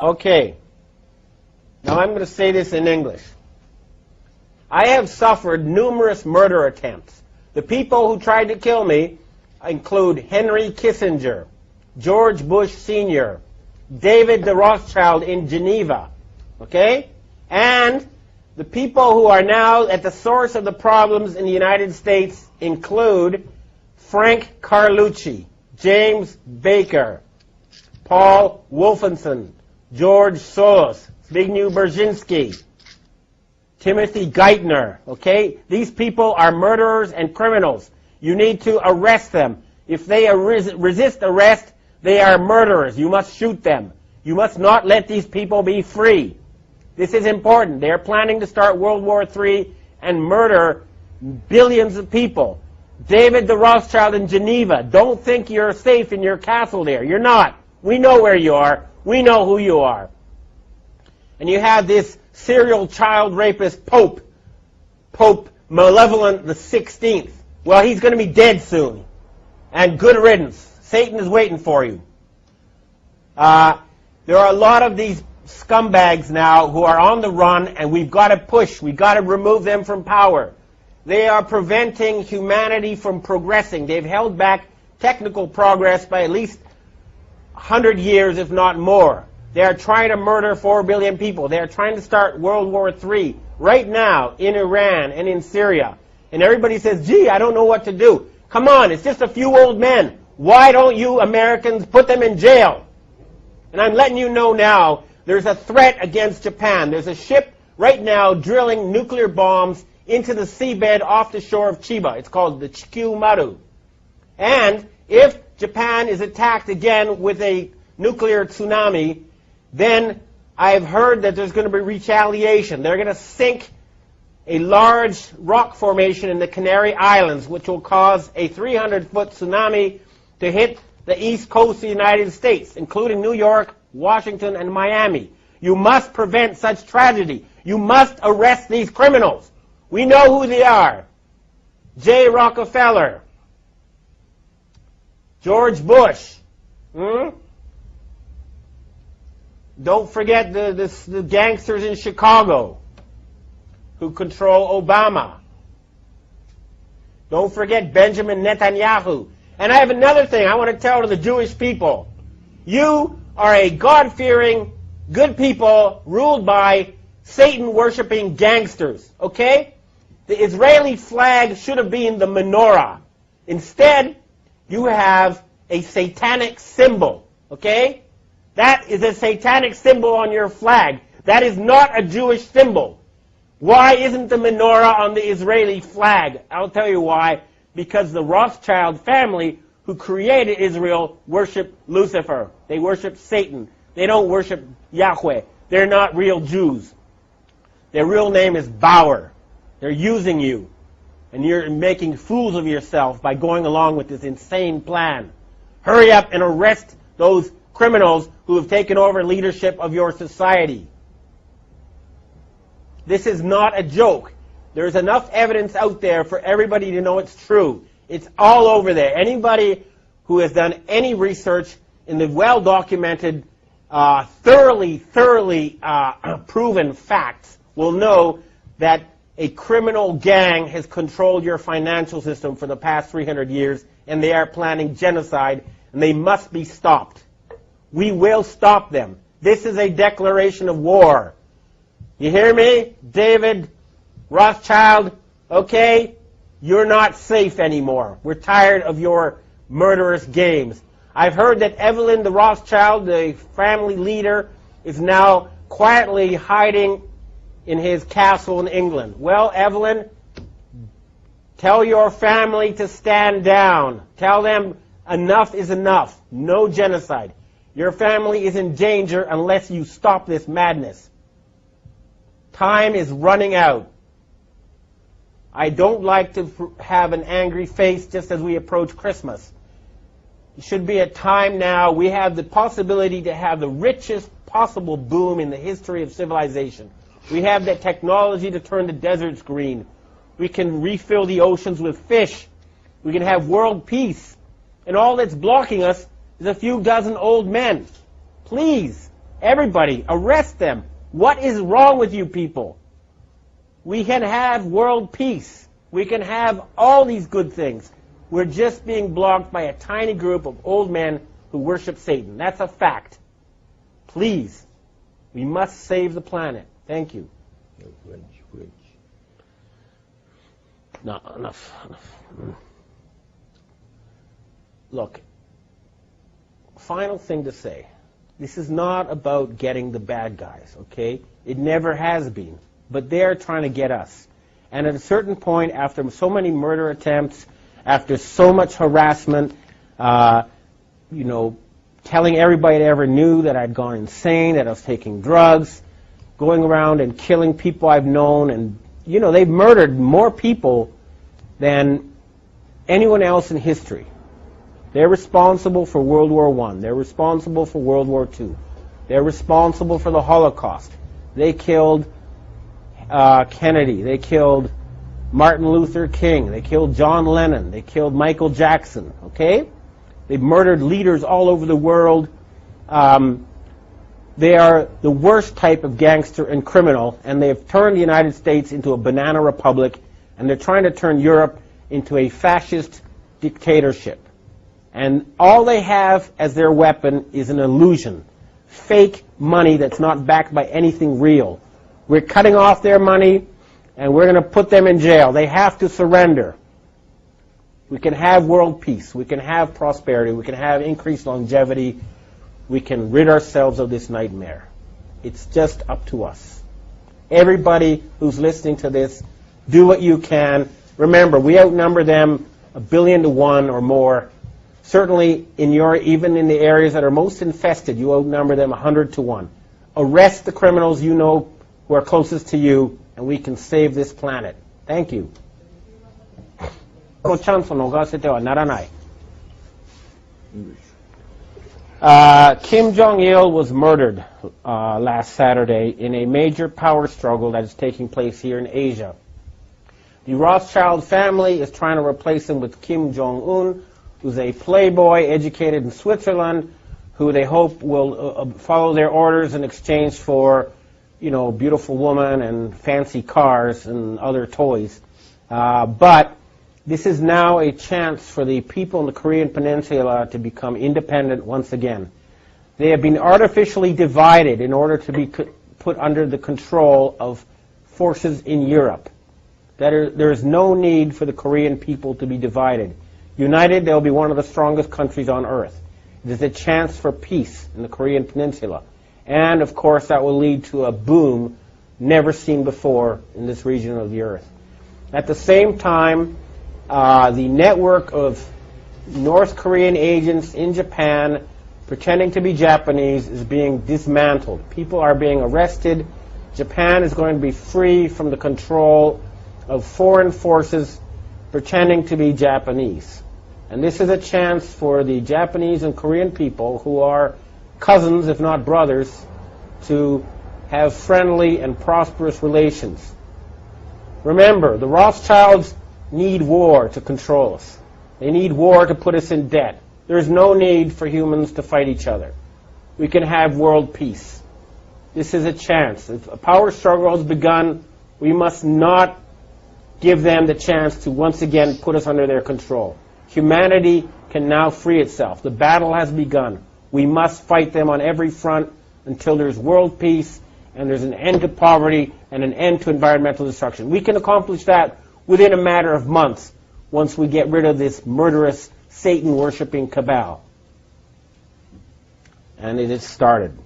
Okay. Now I'm going to say this in English. I have suffered numerous murder attempts. The people who tried to kill me include Henry Kissinger, George Bush Sr., David the Rothschild in Geneva, okay? And the people who are now at the source of the problems in the United States include Frank Carlucci, James Baker, Paul Wolfenson, George Soros, Zbigniew Brzezinski, Timothy Geithner, okay? These people are murderers and criminals. You need to arrest them. If they resist arrest, they are murderers. You must shoot them. You must not let these people be free. This is important. They are planning to start World War III and murder billions of people. David the Rothschild in Geneva, don't think you're safe in your castle there. You're not. We know where you are. We know who you are. And you have this serial child rapist Pope Malevolent the 16th. Well, he's going to be dead soon. And good riddance. Satan is waiting for you. There are a lot of these scumbags now who are on the run, and we've got to push. We've got to remove them from power. They are preventing humanity from progressing. They've held back technical progress by at least 100 years, if not more. They are trying to murder 4 billion people. They are trying to start World War III right now in Iran and in Syria. And everybody says, gee, I don't know what to do. Come on, it's just a few old men. Why don't you Americans put them in jail? And I'm letting you know now, there's a threat against Japan. There's a ship right now drilling nuclear bombs into the seabed off the shore of Chiba. It's called the Chikyu Maru. And if Japan is attacked again with a nuclear tsunami, then I've heard that there's going to be retaliation. They're going to sink a large rock formation in the Canary Islands, which will cause a 300-foot tsunami to hit the east coast of the United States, including New York, Washington, and Miami. You must prevent such tragedy. You must arrest these criminals. We know who they are. J. Rockefeller, George Bush. Don't forget the gangsters in Chicago who control Obama. Don't forget Benjamin Netanyahu. And I have another thing I want to tell to the Jewish people. You are a God-fearing, good people ruled by Satan-worshipping gangsters, okay? The Israeli flag should have been the menorah. Instead, you have a satanic symbol, okay? That is a satanic symbol on your flag. That is not a Jewish symbol. Why isn't the menorah on the Israeli flag? I'll tell you why. Because the Rothschild family who created Israel worship Lucifer. They worship Satan. They don't worship Yahweh. They're not real Jews. Their real name is Bauer. They're using you. And you're making fools of yourself by going along with this insane plan. Hurry up and arrest those criminals who have taken over leadership of your society. This is not a joke. There's enough evidence out there for everybody to know it's true. It's all over there. Anybody who has done any research in the well-documented, thoroughly proven facts will know that a criminal gang has controlled your financial system for the past 300 years, and they are planning genocide, and they must be stopped. We will stop them. This is a declaration of war. You hear me? David Rothschild, okay? You're not safe anymore. We're tired of your murderous games. I've heard that Evelyn the Rothschild, the family leader, is now quietly hiding in his castle in England. Well, Evelyn, tell your family to stand down. Tell them enough is enough. No genocide. Your family is in danger unless you stop this madness. Time is running out. I don't like to have an angry face just as we approach Christmas. It should be a time now. We have the possibility to have the richest possible boom in the history of civilization. We have the technology to turn the deserts green. We can refill the oceans with fish. We can have world peace. And all that's blocking us is a few dozen old men. Please, Everybody, arrest them. What is wrong with you people? We can have world peace. We can have all these good things. We're just being blocked by a tiny group of old men who worship Satan. That's a fact. Please, we must save the planet. Thank you. No, enough. Look, final thing to say. This is not about getting the bad guys, okay? It never has been. But they're trying to get us. And at a certain point, after so many murder attempts, after so much harassment, telling everybody that ever knew that I'd gone insane, that I was taking drugs, going around and killing people I've known, and, they've murdered more people than anyone else in history. They're responsible for World War I. They're responsible for World War II. They're responsible for the Holocaust. They killed Kennedy. They killed Martin Luther King. They killed John Lennon. They killed Michael Jackson. Okay? They've murdered leaders all over the world. They are the worst type of gangster and criminal, and they have turned the United States into a banana republic, and they're trying to turn Europe into a fascist dictatorship. And all they have as their weapon is an illusion, fake money that's not backed by anything real. We're cutting off their money, and we're going to put them in jail. They have to surrender. We can have world peace. We can have prosperity. We can have increased longevity. We can rid ourselves of this nightmare. It's just up to us. Everybody who's listening to this, do what you can. Remember, we outnumber them 1 billion to 1 or more. Certainly, even in the areas that are most infested, you outnumber them 100 to 1. Arrest the criminals you know who are closest to you, and we can save this planet. Thank you. Kim Jong-il was murdered last Saturday in a major power struggle that is taking place here in Asia. The Rothschild family is trying to replace him with Kim Jong-un, who's a playboy educated in Switzerland, who they hope will follow their orders in exchange for, beautiful women and fancy cars and other toys. But this is now a chance for the people in the Korean Peninsula to become independent once again. They have been artificially divided in order to be put under the control of forces in Europe. There is no need for the Korean people to be divided. United, they'll be one of the strongest countries on earth. It is a chance for peace in the Korean Peninsula. And, of course, that will lead to a boom never seen before in this region of the earth. At the same time, the network of North Korean agents in Japan pretending to be Japanese is being dismantled. People are being arrested. Japan is going to be free from the control of foreign forces pretending to be Japanese. And this is a chance for the Japanese and Korean people, who are cousins, if not brothers, to have friendly and prosperous relations. Remember, the Rothschilds need war to control us. They need war to put us in debt. There is no need for humans to fight each other. We can have world peace. This is a chance. If a power struggle has begun, we must not give them the chance to once again put us under their control. Humanity can now free itself. The battle has begun. We must fight them on every front until there's world peace and there's an end to poverty and an end to environmental destruction. We can accomplish that within a matter of months once we get rid of this murderous, Satan-worshipping cabal. And it has started.